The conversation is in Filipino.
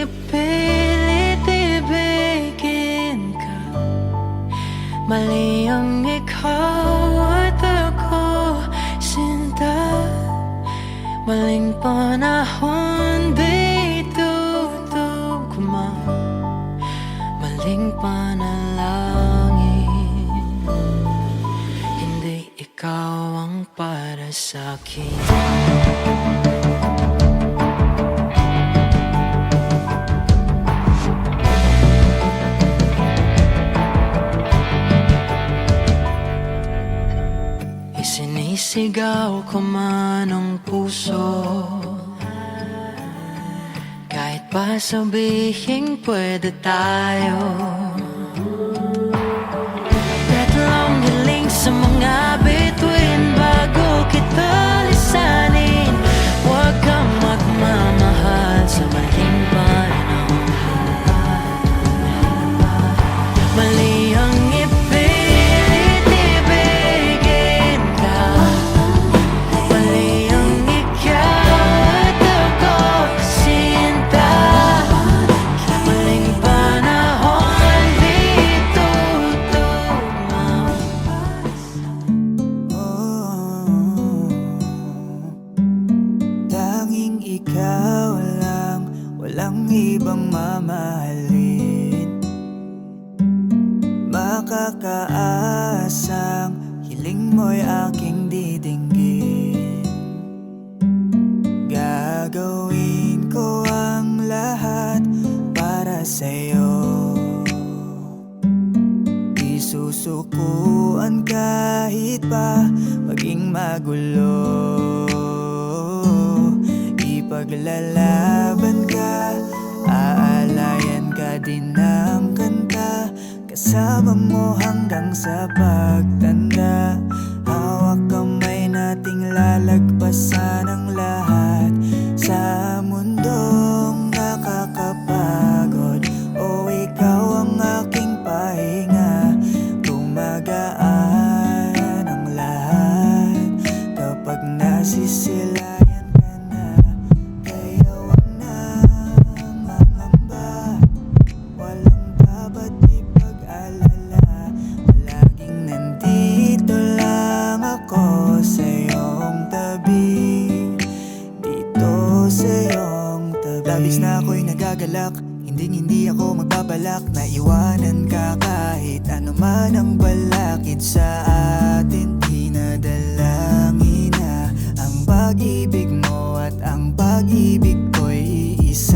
ipilit ibigin ka. Mali ang ikaw at ako, sinta. Maling panahon di tutugma, maling panalangin. Hindi ikaw ang para sa'kin. Sinisigaw ko man ang puso, kahit pa sabihin pwede tayo. Tatlong hiling sa mga bituin bago kita lisanin. Huwag kang magmamahal sa maling panahon. Mali ang ikaw lang, walang ibang mamahalin. Makakaasang hiling mo'y aking didinggin. Gagawin ko ang lahat para sa'yo. Isusukuan kahit pa maging magulo. Paglalaban ka, aalayan ka din ng kanta. Kasama mo hanggang sa pagtanda. Hawak kamay nating lalagpasan ang lahat sa mundong nakakapagod. O ikaw ang aking pahinga, gumagaan ang lahat kapag nasisilayan. Labis na ako'y nagagalak, hindi ako magbabalak na iwanan ka kahit ano man ang balakid sa atin. Dinadalangin na ang pag-ibig mo at ang pag-ibig ko'y iisa.